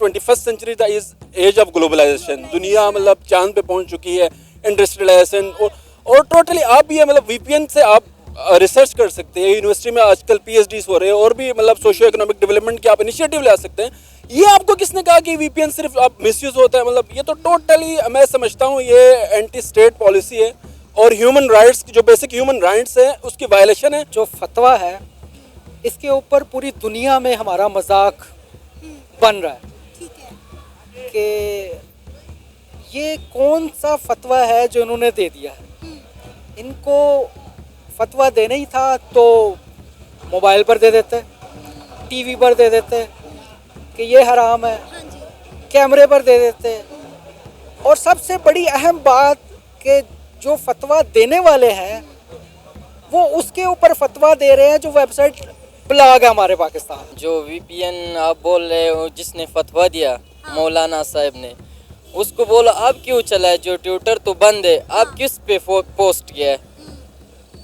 21st century the is age of globalization. दुनिया मतलब चांद पे पहुंच चुकी है, इंडस्ट्रियलाइजेशन और टोटली आप ये मतलब वीपीएन से आप रिसर्च कर सकते हैं. यूनिवर्सिटी में आजकल पीएचडीज हो रहे हैं और भी मतलब सोशियो इकोनॉमिक डेवलपमेंट के आप इनिशिएटिव ले आ सकते हैं. ये आपको किसने कहा कि वीपीएन सिर्फ आप मिसयूज होता है? मतलब ये तो टोटली मैं समझता हूँ ये एंटी स्टेट पॉलिसी है और ह्यूमन राइट्स जो बेसिक ह्यूमन राइट्स है उसकी वायलेशन है. जो फतवा है इसके ऊपर पूरी दुनिया में हमारा मजाक बन रहा है कि ये कौन सा फतवा है जो इन्होंने दे दिया है. इनको फतवा देना ही था तो मोबाइल पर दे देते, टीवी पर दे देते कि ये हराम है, कैमरे पर दे देते. और सबसे बड़ी अहम बात कि जो फतवा देने वाले हैं वो उसके ऊपर फतवा दे रहे हैं जो वेबसाइट ब्लॉग है हमारे पाकिस्तान. जो वीपीएन आप बोल रहे हो जिसने फतवा दिया मौलाना साहब ने, उसको बोलो आप क्यों चलाए? जो ट्विटर तो बंद है, आप किस पे पोस्ट किया है?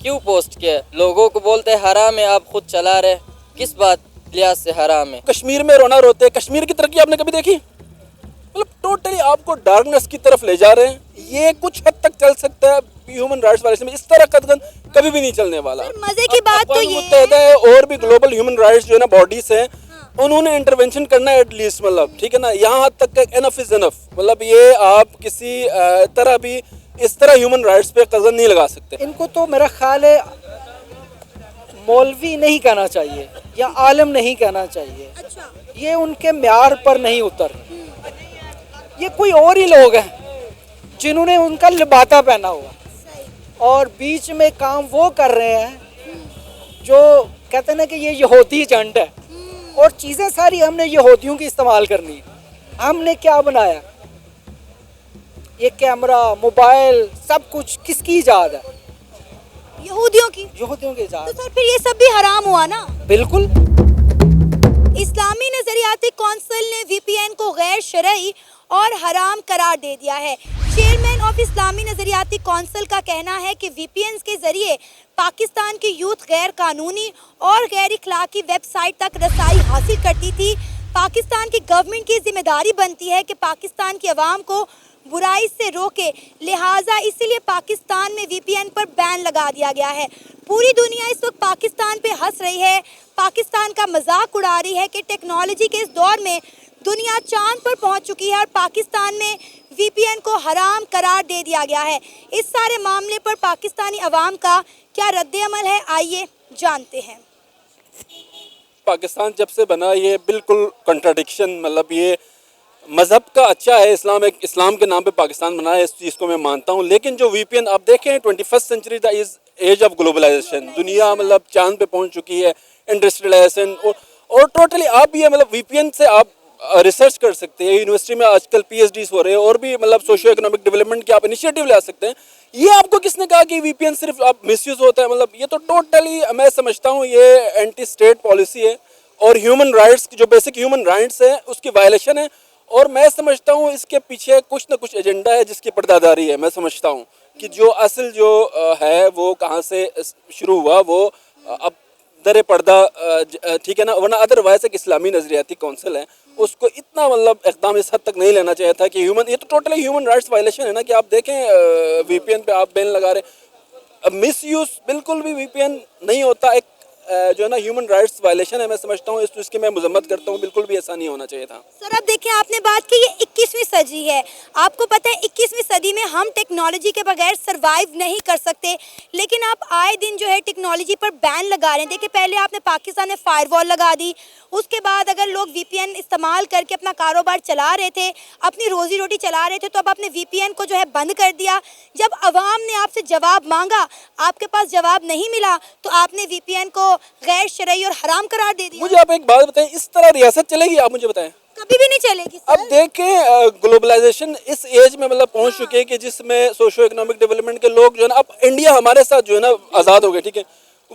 क्यों पोस्ट किया है? लोगों को बोलते हैं हराम है, आप खुद चला रहे, किस बात लिहाज से हराम है? कश्मीर में रोना रोते, कश्मीर की तरक्की आपने कभी देखी? मतलब टोटली आपको डार्कनेस की तरफ ले जा रहे हैं. ये कुछ हद तक चल सकता है ह्यूमन राइट्स वायलेशन में, इस तरह कदम कभी भी नहीं चलने वाला. मजे की बात तो ये मुत्तहदा है और भी ग्लोबल ह्यूमन राइट्स जो है ना बॉडीज हैं उन्होंने इंटरवेंशन करना है एटलीस्ट. मतलब ठीक है ना, यहाँ तक एनफ इज एनफ. मतलब ये आप किसी तरह भी इस तरह ह्यूमन राइट्स पे कदम नहीं लगा सकते. इनको तो मेरा ख्याल है मौलवी नहीं कहना चाहिए या आलिम नहीं कहना चाहिए. अच्छा. ये उनके म्यार पर नहीं उतर. ये कोई और ही लोग हैं जिन्होंने उनका लिबाता पहना हुआ और बीच में काम वो कर रहे हैं जो कहते हैं ना कि ये यहूदी झंड है और चीज़ें सारी हमने यहूदियों की इस्तेमाल करनी. हमने क्या बनाया? ये कैमरा, मोबाइल, सब कुछ किसकी इजाद है? यहूदियों की. यहूदियों की तो इजाद. सर फिर ये सब भी हराम हुआ ना? बिल्कुल. इस्लामी नजरियाती कौंसिल ने वीपीएन को गैर शरई और हराम करार दे दिया है. Chairman of Islami Nazriati council का कहना है कि वीपीएन के जरिए पाकिस्तान की यूथ गैर कानूनी और गैर इखलाकी वेबसाइट तक रसाई हासिल करती थी. पाकिस्तान की गवर्नमेंट की जिम्मेदारी बनती है कि पाकिस्तान की आवाम को बुराई से रोके, लिहाजा इसीलिए पाकिस्तान में वीपीएन पर बैन लगा दिया गया है. पूरी दुनिया इस वक्त पाकिस्तान पे हंस रही है, पाकिस्तान का मजाक उड़ा रही है कि टेक्नोलॉजी के इस दौर में दुनिया चांद पर पहुंच चुकी है और पाकिस्तान में वीपीएन को हराम करार दे दिया गया है. इस सारे मामले पर पाकिस्तानी अवाम का क्या रद्द-ए-अमल है, आइए जानते हैं. पाकिस्तान जब से बना ये बिल्कुल कंट्राडिक्शन, मतलब ये मज़हब का अच्छा है, इस्लाम के नाम पे पाकिस्तान बना है, इस चीज़ को मैं मानता हूँ. लेकिन जो वीपीएन आप देखें 21st century the is age of globalization. दुनिया मतलब चांद पे पहुंच चुकी है, इंडस्ट्रियलाइजेशन और टोटली आप ये मतलब वीपीएन से आप रिसर्च कर सकते हैं. यूनिवर्सिटी में आजकल पीएचडीज हो रहे हैं और भी मतलब सोशियो इकोनॉमिक डेवलपमेंट के आप इनिशिएटिव ले आ सकते हैं. ये आपको किसने कहा कि वीपीएन सिर्फ आप मिसयूज होता है? मतलब ये तो टोटली मैं समझता हूँ ये एंटी स्टेट पॉलिसी है और ह्यूमन राइट्स जो बेसिक ह्यूमन राइट्स है उसकी वायलेशन है. और मैं समझता हूँ इसके पीछे कुछ ना कुछ एजेंडा है जिसकी पर्दादारी है. मैं समझता हूँ कि जो असल जो है वो कहाँ से शुरू हुआ, वो अब दर पर्दा ठीक है ना, वरना अदरवाइज एक इस्लामी नजरियाती कौंसिल है उसको इतना मतलब इकदाम इस हद तक नहीं लेना चाहिए था कि ये तो टोटली ह्यूमन राइट्स वायलेशन है ना कि आप देखें वीपीएन पे आप बैन लगा रहे. मिस यूज बिल्कुल भी वीपीएन नहीं होता, एक जो है ना ह्यूमन राइट्स वायलेशन है. मैं समझता हूँ इसकी मैं मजम्मत करता हूँ, बिल्कुल भी ऐसा नहीं होना चाहिए था. सर अब देखिए, आपने बात की ये 21वीं सदी है. आपको पता है 21वीं सदी में हम टेक्नोलॉजी के बगैर सरवाइव नहीं कर सकते, लेकिन आप आए दिन जो है टेक्नोलॉजी पर बैन लगा रहे हैं. देखिए पहले आपने पाकिस्तान में फायरवॉल लगा दी, उसके बाद अगर लोग वीपीएन इस्तेमाल करके अपना कारोबार चला रहे थे, अपनी रोजी रोटी चला रहे थे, तो अब आपने वीपीएन को जो है बंद कर दिया. जब अवाम ने आपसे जवाब मांगा, आपके पास जवाब नहीं मिला, तो आपने वीपीएन को गैर शरई और हराम करार दे दिया. मुझे आप एक बात बताएं, इस तरह रियासत चलेगी? आप मुझे बताएं. कभी भी नहीं चलेगी सर. अब देखें ग्लोबलाइजेशन इस एज में मतलब पहुंच चुके हैं कि जिसमें सोशियो इकोनॉमिक डेवलपमेंट के लोग जो है ना, अब इंडिया हमारे साथ जो है ना आज़ाद हो गए, ठीक है,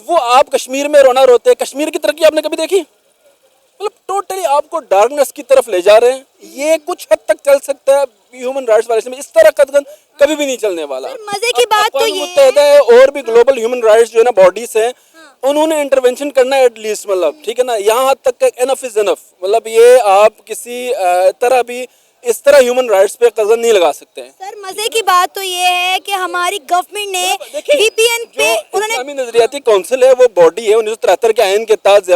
वो आप कश्मीर में रोना रोते, कश्मीर की तरक्की आपने कभी देखी? मतलब टोटली आपको डार्कनेस की तरफ ले जा रहे हैं. ये कुछ हद तक चल सकता है ह्यूमन राइट्स वायलेशन में, इस तरह कदम कभी भी नहीं चलने वाला. मजे की बात तो ये मुत्तहदा है और भी ग्लोबल ह्यूमन राइट्स जो है ना बॉडीज हैं انہوں نے انٹرونشن کرنا ہے ایٹ لیسٹ, مطلب ٹھیک ہے نا, یہاں حد تک کہ انف از انف, مطلب یہ آپ کسی طرح بھی اس طرح ہیومن رائٹس پہ قدم نہیں لگا سکتے ہیں. سر مزے کی بات تو یہ ہے کہ ہماری گورنمنٹ نے وی پی این جو پہ انہوں نے اسلامی نظریاتی کونسل ہے وہ باڈی ہے 1973 کے آئین کے تحت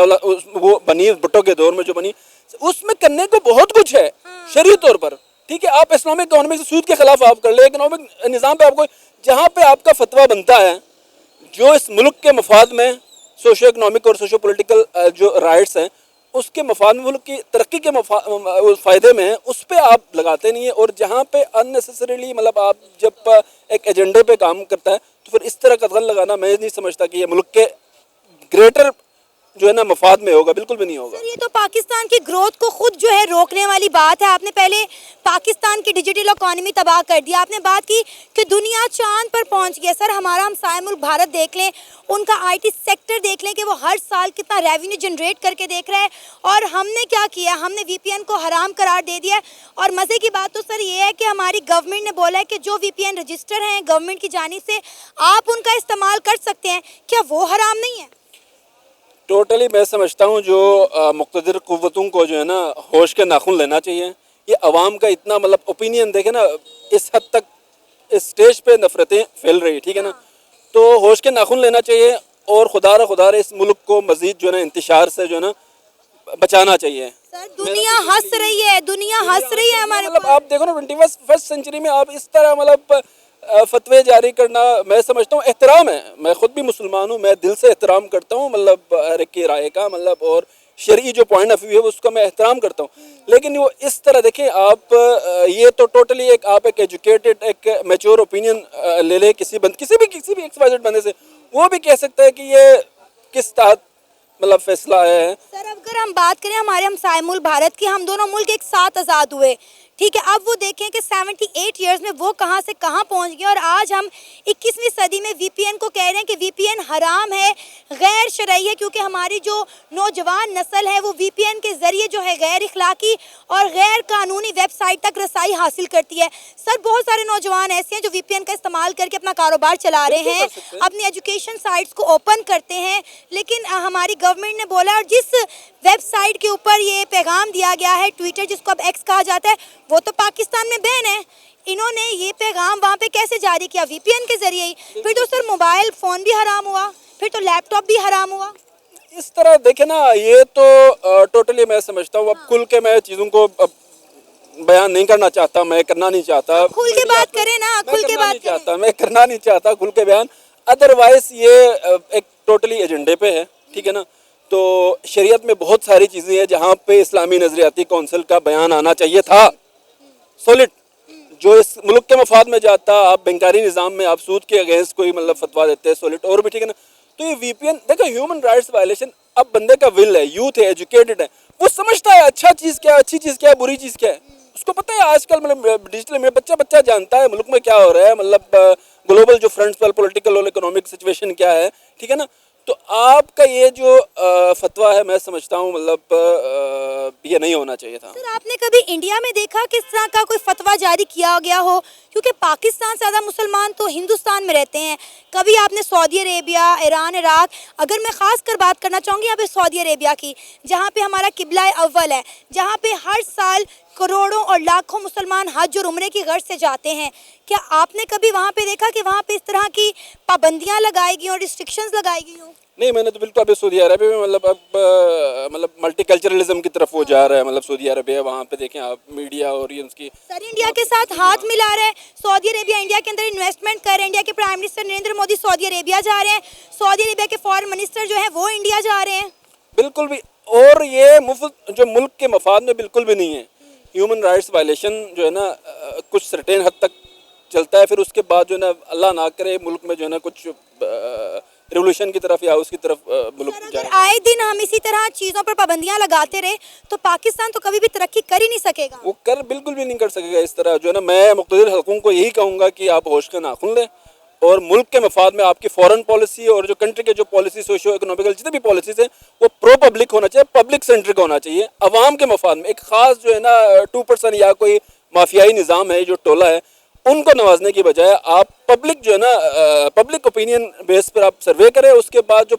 وہ بنی, بھٹو کے دور میں جو بنی, اس میں کرنے کو بہت کچھ ہے شرعی طور پر, ٹھیک ہے. آپ اسلامک اکانومک سود کے خلاف آپ کر لیں, اکنامک نظام پہ آپ کو جہاں پہ آپ کا فتویٰ بنتا ہے جو اس ملک کے مفاد میں سوشو اکنامک اور سوشو پولیٹیکل جو رائٹس ہیں اس کے مفاد میں, ملک کی ترقی کے فائدے میں ہیں, اس پہ آپ لگاتے نہیں ہیں. اور جہاں پہ ان نیسسریلی مطلب آپ جب ایک ایجنڈے پہ کام کرتا ہے تو پھر اس طرح قدغن لگانا میں نہیں سمجھتا کہ یہ ملک کے گریٹر جو ہے نا مفاد میں ہوگا, بالکل بھی نہیں ہوگا. سر یہ تو پاکستان کی گروتھ کو خود جو ہے روکنے والی بات ہے. آپ نے پہلے پاکستان کی ڈیجیٹل اکانومی تباہ کر دیا, آپ نے بات کی کہ دنیا چاند پر پہنچ گیا. سر ہمارا ہمسایہ ملک بھارت دیکھ لیں, ان کا آئی ٹی سیکٹر دیکھ لیں کہ وہ ہر سال کتنا ریونیو جنریٹ کر کے دیکھ رہا ہے, اور ہم نے کیا کیا, ہم نے وی پی این کو حرام قرار دے دیا ہے. اور مزے کی بات تو سر یہ ہے کہ ہماری گورنمنٹ نے بولا ہے کہ جو وی پی این رجسٹر ہیں گورنمنٹ کی جانب سے آپ ان کا استعمال کر سکتے ہیں, کیا وہ حرام نہیں ہے؟ ٹوٹلی میں سمجھتا ہوں جو مقتدر قوتوں کو جو ہے نا ہوش کے ناخن لینا چاہیے. یہ عوام کا اتنا مطلب اوپینین دیکھیں نا, اس حد تک اس سٹیج پہ نفرتیں پھیل رہی, ٹھیک ہے نا, تو ہوش کے ناخن لینا چاہیے اور خدا را اس ملک کو مزید جو ہے نا انتشار سے جو ہے نا بچانا چاہیے. سر دنیا ہنس رہی ہے, دنیا ہنس رہی ہے ہمارے مطلب آپ دیکھو نا 21 سینچری میں آپ اس طرح مطلب فتوے جاری کرنا, میں سمجھتا ہوں احترام ہے. میں خود بھی مسلمان ہوں, میں دل سے احترام کرتا ہوں مطلب ہر ایک کی رائے کا, مطلب اور شرعی جو پوائنٹ آف ویو ہے اس کا میں احترام کرتا ہوں. لیکن وہ اس طرح دیکھیں آپ, یہ تو ٹوٹلی ایک آپ ایک ایجوکیٹڈ ایک میچور اوپینین لے لیں کسی بھی ایکس وائی زیڈ بندے سے, وہ بھی کہہ سکتا ہے کہ یہ کس تحت مطلب فیصلہ آیا ہے. سر اگر ہم بات کریں ہمارے ہمسائے ملک بھارت کی, ہم دونوں ملک ایک ساتھ آزاد ہوئے, ٹھیک ہے. اب وہ دیکھیں کہ 78 ایئرز میں وہ کہاں سے کہاں پہنچ گئے, اور آج ہم 21ویں صدی میں وی پی این کو کہہ رہے ہیں کہ وی پی این حرام ہے, غیر شرعی ہے, کیونکہ ہماری جو نوجوان نسل ہے وہ وی پی این کے ذریعے جو ہے غیر اخلاقی اور غیر قانونی ویب سائٹ تک رسائی حاصل کرتی ہے. سر بہت سارے نوجوان ایسے ہیں جو وی پی این کا استعمال کر کے اپنا کاروبار چلا رہے ہیں, اپنی ایجوکیشن سائٹس کو اوپن کرتے ہیں, لیکن ہماری گورنمنٹ نے بولا, اور جس ویب سائٹ کے اوپر یہ پیغام دیا گیا ہے ٹویٹر جس کو اب ایکس کہا جاتا ہے, وہ تو پاکستان میں بین ہے. انہوں نے یہ پیغام وہاں پہ کیسے جاری کیا؟ وی پی این کے ذریعے ہی. پھر تو سر موبائل فون بھی حرام ہوا, پھر تو لیپ ٹاپ بھی حرام ہوا. اس طرح دیکھیں نا, یہ تو ٹوٹلی میں سمجھتا ہوں, اب کھل کے میں چیزوں کو بیان نہیں کرنا چاہتا, میں کرنا نہیں چاہتا, کھل کے بات کریں نا, کھل کے بات کریں. میں کرنا نہیں چاہتا کھل کے بیان. ادروائز یہ ایک ٹوٹلی ایجنڈے پہ ہے, ٹھیک ہے نا. تو شریعت میں بہت ساری چیزیں ہیں جہاں پہ اسلامی نظریاتی کونسل کا بیان آنا چاہیے تھا, سولڈ, جو اس ملک کے مفاد میں جاتا. آپ بینکاری نظام میں آپ سود کے اگینسٹ کوئی مطلب فتویٰ دیتے ہیں, سولڈ, اور بھی ٹھیک ہے نا. تو یہ وی پی این دیکھو ہیومن رائٹس وائلیشن, اب بندے کا ول ہے, یوتھ ہے, ایجوکیٹڈ ہے, وہ سمجھتا ہے اچھا چیز کیا ہے, اچھی چیز کیا ہے, بری چیز کیا ہے. اس کو پتہ ہے آج کل مطلب ڈیجیٹل میں بچہ جانتا ہے ملک میں کیا ہو رہا ہے, مطلب گلوبل جو فرنٹس پر پولیٹیکل اور اکنامک سچویشن کیا ہے, ٹھیک ہے نا. تو آپ کا یہ جو فتویٰ ہے میں سمجھتا ہوں مطلب یہ نہیں ہونا چاہیے تھا. سر آپ نے کبھی انڈیا میں دیکھا کس طرح کا کوئی فتویٰ جاری کیا گیا ہو؟ کیونکہ پاکستان سے زیادہ مسلمان تو ہندوستان میں رہتے ہیں. کبھی آپ نے سعودی عربیہ, ایران, عراق, اگر میں خاص کر بات کرنا چاہوں گی یہاں پہ سعودی عربیہ کی, جہاں پہ ہمارا قبلہ اول ہے, جہاں پہ ہر سال کروڑوں اور لاکھوں مسلمان حج اور عمرے کی غرض سے جاتے ہیں, کیا آپ نے کبھی وہاں پہ دیکھا کہ وہاں پہ اس طرح کی پابندیاں لگائی گئی اور ریسٹرکشنز لگائی گئی ہوں؟ نہیں, میں نے تو بالکل ابھی سعودی عربیہ میں مطلب اب مطلب ملٹی کلچرلزم کی طرف وہ جا رہا ہے, مطلب سعودی عربیہ, وہاں پہ دیکھیں آپ میڈیا اور یہ اس کی سر انڈیا کے ساتھ ہاتھ ملا رہے ہیں. سعودی عربیہ انڈیا کے اندر انویسٹمنٹ کر رہے ہیں, انڈیا کے پرائم منسٹر نریندر مودی سعودی عربیہ جا رہے ہیں, سعودی عربیہ کے فارن منسٹر جو ہیں وہ انڈیا جا رہے ہیں. بالکل بھی, اور یہ مفت جو ملک کے مفاد میں بالکل بھی نہیں ہے. ہیومن رائٹس وائلیشن جو ہے نا کچھ سرٹین حد تک چلتا ہے, پھر اس کے بعد جو ہے نا اللہ نہ کرے ملک میں جو ہے نا کچھ ریولوشن کی طرف یا اس کی طرف ملک اگر آئے دن ہم اسی طرح چیزوں پر پابندیاں لگاتے رہے تو پاکستان تو کبھی بھی ترقی کر ہی نہیں سکے گا. وہ بالکل بھی نہیں کر سکے گا اس طرح جو ہے نا. میں مقتدر حلقوں کو یہی کہوں گا کہ آپ ہوش کا ناخن لیں, اور ملک کے مفاد میں آپ کی فورن پالیسی اور جو کنٹری کے جو پالیسی سوشو اکنامیکل جتنے بھی پالیسیز ہیں وہ پرو پبلک ہونا چاہیے, پبلک سینٹرک ہونا چاہیے, عوام کے مفاد میں. ایک خاص جو ہے نا 2% یا کوئی مافیائی نظام ہے جو ٹولہ ہے, ان کو نوازنے کی بجائے آپ پبلک جو ہے نا پبلک اوپینین بیس پر آپ سروے کریں, اس کے بعد جو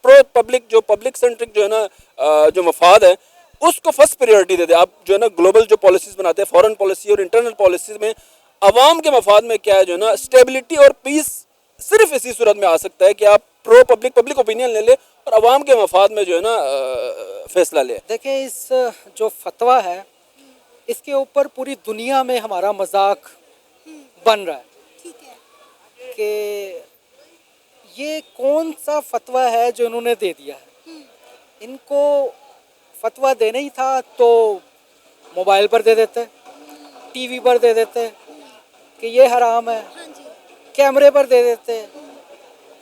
پرو پبلک جو پبلک سینٹرک جو ہے نا جو مفاد ہے اس کو فرسٹ پریورٹی دے دیں. آپ جو ہے نا گلوبل جو پالیسیز بناتے ہیں, فورن پالیسی اور انٹرنل پالیسیز میں عوام کے مفاد میں کیا ہے جو ہے نا اسٹیبلٹی اور پیس صرف اسی صورت میں آ سکتا ہے کہ آپ پرو پبلک اوپینین لے لیں اور عوام کے مفاد میں جو ہے نا فیصلہ لیں. دیکھیں اس جو فتویٰ ہے اس کے اوپر پوری دنیا میں ہمارا مذاق بن رہا ہے کہ یہ کون سا فتویٰ ہے جو انہوں نے دے دیا ہے. ان کو فتویٰ دینا ہی تھا تو موبائل پر دے دیتے, ٹی وی پر دے دیتے کہ یہ حرام ہے, کیمرے پر دے دیتے.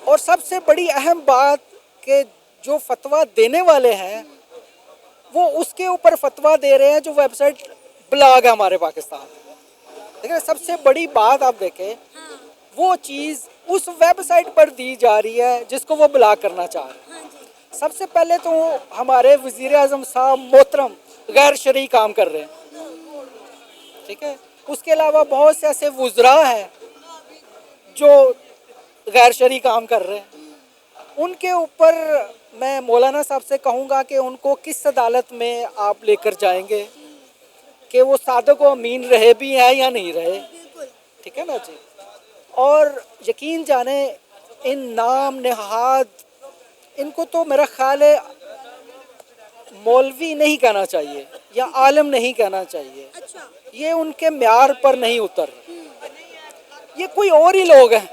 اور سب سے بڑی اہم بات کہ جو فتویٰ دینے والے ہیں وہ اس کے اوپر فتویٰ دے رہے ہیں جو ویب سائٹ بلاگ ہے ہمارے پاکستان. دیکھیں سب سے بڑی بات آپ دیکھیں وہ چیز اس ویب سائٹ پر دی جا رہی ہے جس کو وہ بلاگ کرنا چاہ رہے ہیں. سب سے پہلے تو ہمارے وزیر اعظم صاحب محترم غیر شرعی کام کر رہے ہیں, ٹھیک ہے. اس کے علاوہ بہت سے ایسے وزراء ہیں جو غیر شرعی کام کر رہے ہیں. ان کے اوپر میں مولانا صاحب سے کہوں گا کہ ان کو کس عدالت میں آپ لے کر جائیں گے کہ وہ صادق و امین رہے بھی ہیں یا نہیں رہے, ٹھیک ہے نا جی. اور یقین جانیں ان نام نہاد ان کو تو میرا خیال ہے مولوی نہیں کہنا چاہیے یا عالم نہیں کہنا چاہیے, یہ ان کے معیار پر نہیں اتر. یہ کوئی اور ہی لوگ ہیں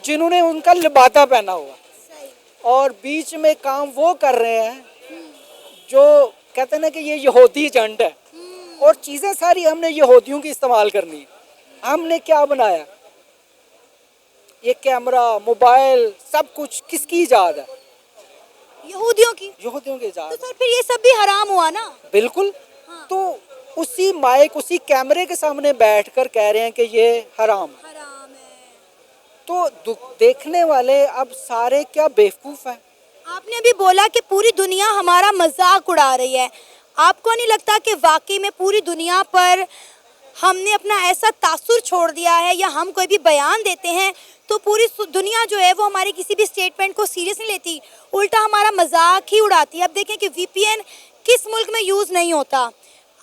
جنہوں نے ان کا لبادہ پہنا ہوا اور بیچ میں کام وہ کر رہے ہیں جو کہتے ہیں نا کہ یہ یہودی جنڈ ہے اور چیزیں ساری ہم نے یہودیوں کی استعمال کرنی. ہم نے کیا بنایا, یہ کیمرہ موبائل سب کچھ کس کی ایجاد ہے؟ یہودیوں کی ایجاد. تو سر پھر یہ سب بھی حرام ہوا نا. بالکل. تو اسی مائک اسی کیمرے کے سامنے بیٹھ کر کہہ رہے ہیں کہ یہ حرام ہے. تو دیکھنے والے اب سارے کیا بیوقوف ہیں. آپ نے ابھی بولا کہ پوری دنیا ہمارا مذاق اڑا رہی ہے. آپ کو نہیں لگتا کہ واقعی میں پوری دنیا پر ہم نے اپنا ایسا تاثر چھوڑ دیا ہے, یا ہم کوئی بھی بیان دیتے ہیں تو پوری دنیا جو ہے وہ ہماری کسی بھی اسٹیٹمنٹ کو سیریس نہیں لیتی, الٹا ہمارا مذاق ہی اڑاتی ہے. اب دیکھیں کہ وی پی این کس ملک میں یوز نہیں ہوتا.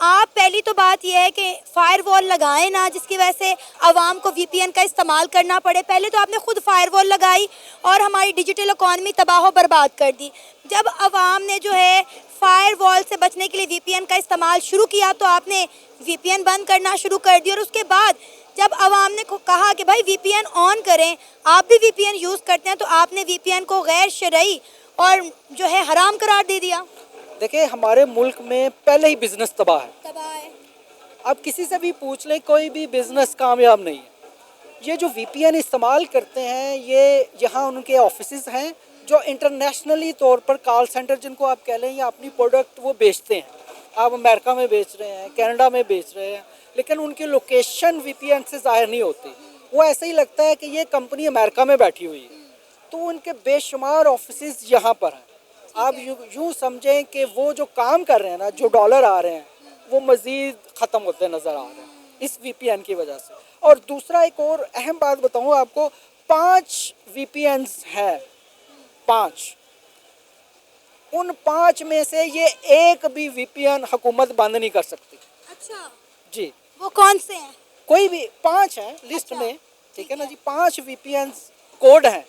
آپ پہلی تو بات یہ ہے کہ فائر وال لگائیں نا جس کی وجہ سے عوام کو وی پی این کا استعمال کرنا پڑے. پہلے تو آپ نے خود فائر وال لگائی اور ہماری ڈیجیٹل اکانومی تباہ و برباد کر دی. جب عوام نے جو ہے فائر وال سے بچنے کے لیے وی پی این کا استعمال شروع کیا تو آپ نے وی پی این بند کرنا شروع کر دی. اور اس کے بعد جب عوام نے کہا کہ بھائی وی پی این آن کریں, آپ بھی وی پی این یوز کرتے ہیں, تو آپ نے وی پی این کو غیر شرعی اور جو ہے حرام قرار دے دیا. دیکھیں ہمارے ملک میں پہلے ہی بزنس تباہ ہے. اب کسی سے بھی پوچھ لیں کوئی بھی بزنس کامیاب نہیں ہے. یہ جو وی پی این استعمال کرتے ہیں یہ یہاں ان کے آفیسز ہیں جو انٹرنیشنلی طور پر کال سینٹر جن کو آپ کہہ لیں یا اپنی پروڈکٹ وہ بیچتے ہیں. آپ امریکہ میں بیچ رہے ہیں, کینیڈا میں بیچ رہے ہیں, لیکن ان کی لوکیشن وی پی این سے ظاہر نہیں ہوتی. وہ ایسے ہی لگتا ہے کہ یہ کمپنی امریکہ میں بیٹھی ہوئی ہے. تو ان کے بے شمار آفیسز یہاں پر ہیں. آپ یوں سمجھیں کہ وہ جو کام کر رہے ہیں نا, جو ڈالر آ رہے ہیں وہ مزید ختم ہوتے نظر آ رہے ہیں اس وی پی این کی وجہ سے. اور دوسرا ایک اور اہم بات بتاؤں آپ کو, 5 وی پی اینز ہیں, 5. ان 5 میں سے یہ ایک بھی وی پی این حکومت بند نہیں کر سکتی. اچھا جی. وہ کون سے ہیں؟ کوئی بھی 5 ہیں لسٹ میں, ٹھیک ہے نا جی. 5 وی پی اینز کوڈ ہیں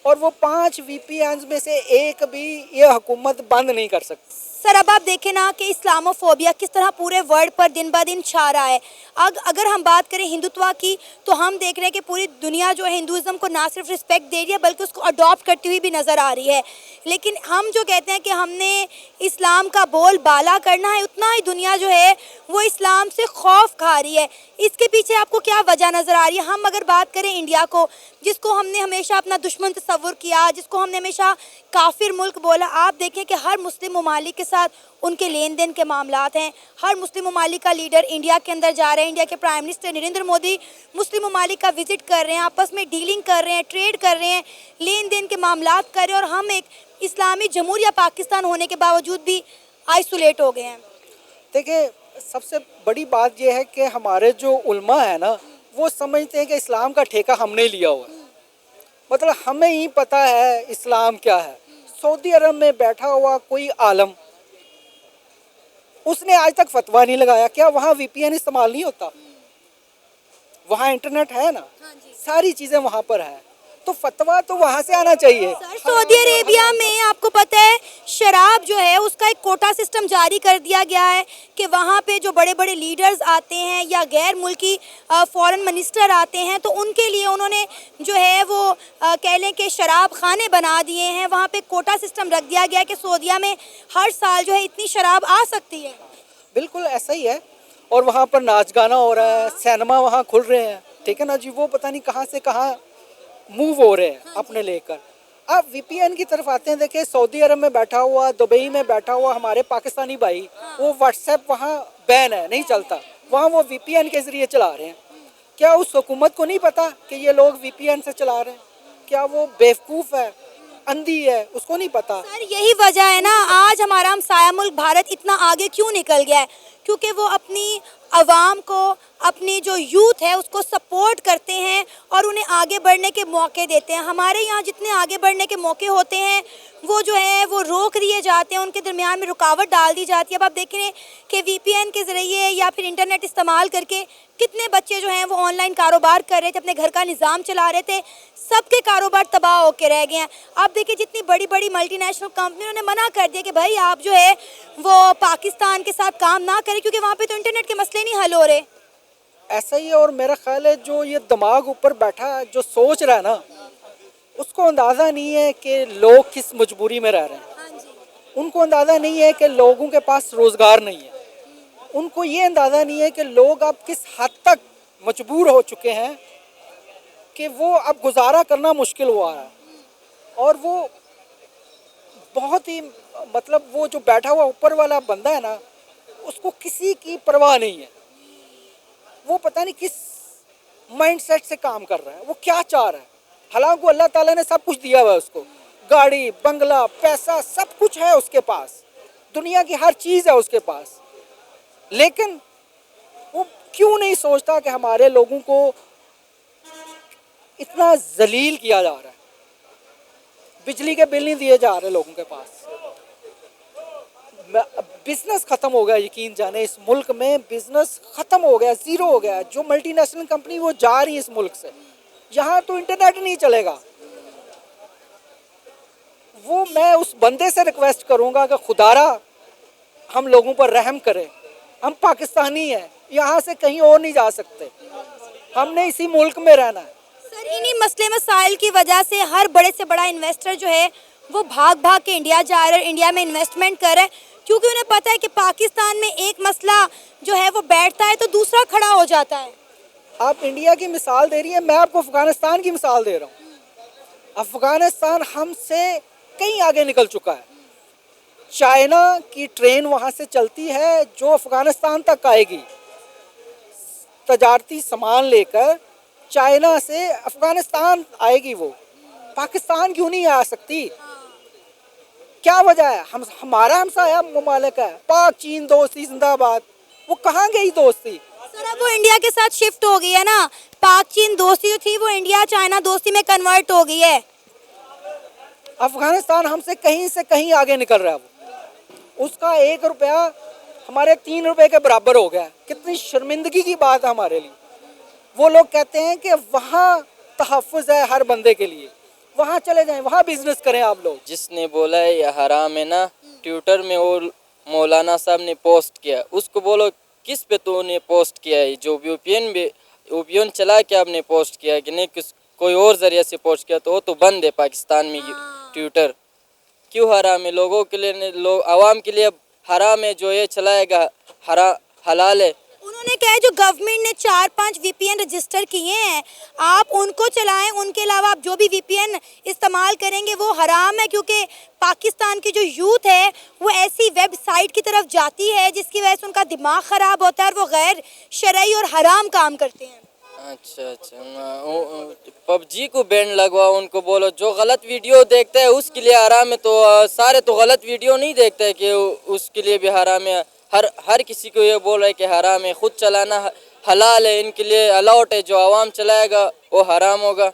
اور وہ 5 وی پی اینز میں سے ایک بھی یہ حکومت بند نہیں کر سکتی. سر اب آپ دیکھیں نا کہ اسلامو فوبیا کس طرح پورے ورلڈ پر دن بہ دن چھا رہا ہے. اگر ہم بات کریں ہندوتوا کی تو ہم دیکھ رہے ہیں کہ پوری دنیا جو ہے ہندوازم کو نہ صرف رسپیکٹ دے رہی ہے بلکہ اس کو اڈاپٹ کرتی ہوئی بھی نظر آ رہی ہے. لیکن ہم جو کہتے ہیں کہ ہم نے اسلام کا بول بالا کرنا ہے, اتنا ہی دنیا جو ہے وہ اسلام سے خوف کھا رہی ہے. اس کے پیچھے آپ کو کیا وجہ نظر آ رہی ہے؟ ہم اگر بات کریں انڈیا کو, جس کو ہم نے ہمیشہ اپنا دشمن تصور کیا, جس کو ہم نے ہمیشہ کافر ملک بولا, آپ دیکھیں کہ ہر مسلم ممالک کے ساتھ ان کے لین دین کے معاملات ہیں. ہر مسلم ممالک کا لیڈر انڈیا کے اندر جا رہے ہیں. انڈیا کے پرائم منسٹر نریندر مودی مسلم ممالک کا وزٹ کر رہے ہیں, آپس میں ڈیلنگ کر رہے ہیں, ٹریڈ کر رہے ہیں, لین دین کے معاملات کر رہے ہیں. اور ہم ایک اسلامی جمہوریہ پاکستان ہونے کے باوجود بھی آئسولیٹ ہو گئے ہیں. دیکھیں سب سے بڑی بات یہ ہے کہ ہمارے جو علماء ہیں نا وہ سمجھتے ہیں کہ اسلام کا ٹھیکہ ہم نے لیا ہوا ہے. मतलब हमें ही पता है इस्लाम क्या है। सऊदी अरब में बैठा हुआ कोई आलम, उसने आज तक फतवा नहीं लगाया। क्या वहाँ VPN इस्तेमाल नहीं होता? वहाँ इंटरनेट है ना, सारी चीज़ें वहाँ पर है, तो फतवा तो वहाँ से आना चाहिए। सर, सऊदी अरेबिया में आपको पता है शराब जो है उसका एक कोटा सिस्टम जारी कर दिया गया है कि वहाँ पे जो बड़े बड़े लीडर्स आते हैं या गैर मुल्की फॉरेन मिनिस्टर आते हैं तो उनके लिए उन्होंने जो है वो कह लें कि शराब खाने बना दिए हैं। वहाँ पे कोटा सिस्टम रख दिया गया है कि सऊदीया में हर साल जो है इतनी शराब आ सकती है। बिल्कुल ऐसा ही है। और वहाँ पर नाच गाना हो रहा है, सिनेमा वहाँ खुल रहे हैं, ठीक है ना जी। वो पता नहीं कहाँ से कहाँ मूव हो रहे हैं अपने लेकर। अब VPN की तरफ आते हैं। देखिए, सऊदी अरब में बैठा हुआ, दुबई में बैठा हुआ हमारे पाकिस्तानी भाई, वो व्हाट्सएप वहाँ बैन है, नहीं चलता, वहाँ वो VPN के ज़रिए चला रहे हैं। क्या उस हुकूमत को नहीं पता कि ये लोग VPN से चला रहे हैं? क्या वो बेवकूफ़ है, अंधी है, उसको नहीं पता? सर, यही वजह है ना आज हमारा हमसाया मुल्क भारत इतना आगे क्यों निकल गया है, क्योंकि वो अपनी अवाम को, अपनी जो यूथ है उसको सपोर्ट करते हैं और उन्हें आगे बढ़ने के मौके देते हैं। हमारे यहाँ जितने आगे बढ़ने के मौके होते हैं वो जो है वो रोक दिए जाते हैं, उनके दरमियान में रुकावट डाल दी जाती है। अब आप देख रहे हैं कि VPN के ज़रिए या फिर इंटरनेट इस्तेमाल करके कितने बच्चे जो हैं वो ऑनलाइन कारोबार कर रहे थे, अपने घर का निज़ाम चला रहे थे, सबके कारोबार तबाह होकर रह गए हैं। आप देखिए, जितनी बड़ी बड़ी मल्टीनेशनल कंपनियों ने मना कर दिया कि भाई आप जो है वो पाकिस्तान के साथ काम ना करें क्योंकि वहाँ पे तो इंटरनेट के मसले नहीं हल हो रहे। ऐसा ही है। और मेरा ख्याल है जो ये दिमाग ऊपर बैठा है, जो सोच रहा है ना, उसको अंदाज़ा नहीं है कि लोग किस मजबूरी में रह रहे हैं। उनको अंदाज़ा नहीं है कि लोगों के पास रोज़गार नहीं है। उनको ये अंदाज़ा नहीं है कि लोग अब किस हद तक मजबूर हो चुके हैं कि वो अब गुजारा करना मुश्किल हुआ है। और वो बहुत ही मतलब वो जो बैठा हुआ ऊपर वाला बंदा है ना, उसको किसी की परवाह नहीं है। वो पता नहीं किस माइंडसेट से काम कर रहा है, वो क्या चाह रहा है। हालांकि अल्लाह ताला ने सब कुछ दिया हुआ है उसको, गाड़ी, बंगला, पैसा, सब कुछ है उसके पास, दुनिया की हर चीज़ है उसके पास। लेकिन वो क्यों नहीं सोचता कि हमारे लोगों को इतना जलील किया जा रहा है। बिजली के बिल नहीं दिए जा रहे लोगों के पास। बिजनेस ख़त्म हो गया, यकीन जाने इस मुल्क में बिजनेस ख़त्म हो गया, ज़ीरो हो गया। जो मल्टीनेशनल कंपनी वो जा रही है इस मुल्क से, यहाँ तो इंटरनेट नहीं चलेगा। वो मैं उस बंदे से रिक्वेस्ट करूँगा कि खुदारा हम लोगों पर रहम करें। हम पाकिस्तानी हैं, यहाँ से कहीं और नहीं जा सकते, हमने इसी मुल्क में रहना है। सर, इन्हीं मसले मसाइल की वजह से हर बड़े से बड़ा इन्वेस्टर जो है वो भाग भाग के इंडिया जा रहा है, इंडिया में इन्वेस्टमेंट कर रहा है, क्योंकि उन्हें पता है कि पाकिस्तान में एक मसला जो है वो बैठता है तो दूसरा खड़ा हो जाता है। आप इंडिया की मिसाल दे रही हैं, मैं आपको अफ़गानिस्तान की मिसाल दे रहा हूँ। अफ़गानिस्तान हमसे कहीं आगे निकल चुका है। चाइना की ट्रेन वहाँ से चलती है जो अफ़गानिस्तान तक आएगी, तजारती सामान लेकर चाइना से अफ़गानिस्तान आएगी। वो पाकिस्तान क्यों नहीं आ सकती? क्या वजह है? हमारा हमसाया ममालिक है, पाक चीन दोस्ती जिंदाबाद, वो कहाँ गई दोस्ती? सर, अब वो इंडिया के साथ शिफ्ट हो गई है ना, पाक चीन दोस्ती जो थी वो इंडिया चाइना दोस्ती में कन्वर्ट हो गई है। अफ़गानिस्तान हमसे कहीं से कहीं आगे निकल रहा है। वो उसका 1 रुपया हमारे 3 रुपए के बराबर हो गया। कितनी शर्मिंदगी की बात है हमारे लिए। वो लोग कहते हैं कि वहाँ तहफ़्फ़ुज़ है हर बंदे के लिए, वहाँ चले जाएं, वहाँ बिजनेस करें आप लोग। जिसने बोला है ये हराम है ना, ट्विटर में वो मौलाना साहब ने पोस्ट किया, उसको बोलो किस पे तूने पोस्ट किया है? जो VPN चला के आपने पोस्ट किया कि नहीं किस कोई और ज़रिए से पोस्ट किया, तो वो तो बंद है पाकिस्तान में ट्विटर। क्यों हराम है? लोगों के लिए, लोग आवाम के लिए हराम है, जो ये चलाएगा हलाल है। उन्होंने कहा जो गवर्नमेंट ने 4-5 VPN रजिस्टर किए हैं आप उनको चलाएं, उनके अलावा आप जो भी VPN इस्तेमाल करेंगे वो हराम है, क्योंकि पाकिस्तान की जो यूथ है वो ऐसी वेबसाइट की तरफ जाती है जिसकी वजह से उनका दिमाग ख़राब होता है और वो गैर शरई और हराम काम करते हैं। अच्छा, PUBG को बैन लगवाओ, उनको बोलो जो गलत वीडियो देखता है उसके लिए हराम है, तो सारे तो गलत वीडियो नहीं देखते हैं कि उसके लिए भी हराम है। हर किसी को ये बोल रहा है कि हराम है, खुद चलाना हलाल है, इनके लिए अलाउट है, जो आवाम चलाएगा वो हराम होगा।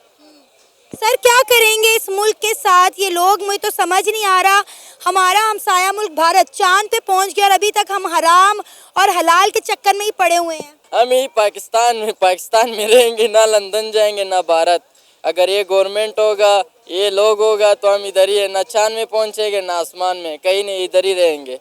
सर क्या करेंगे इस मुल्क के साथ ये लोग, मुझे तो समझ नहीं आ रहा। हमारा हमसाया मुल्क भारत चांद पे पहुंच गया और अभी तक हम हराम और हलाल के चक्कर में ही पड़े हुए हैं। हम ही पाकिस्तान में रहेंगे, ना लंदन जाएंगे ना भारत। अगर ये गवर्नमेंट होगा, ये लोग होगा तो हम इधर ही है, ना चांद में पहुंचेंगे ना आसमान में, कहीं नहीं, इधर ही रहेंगे।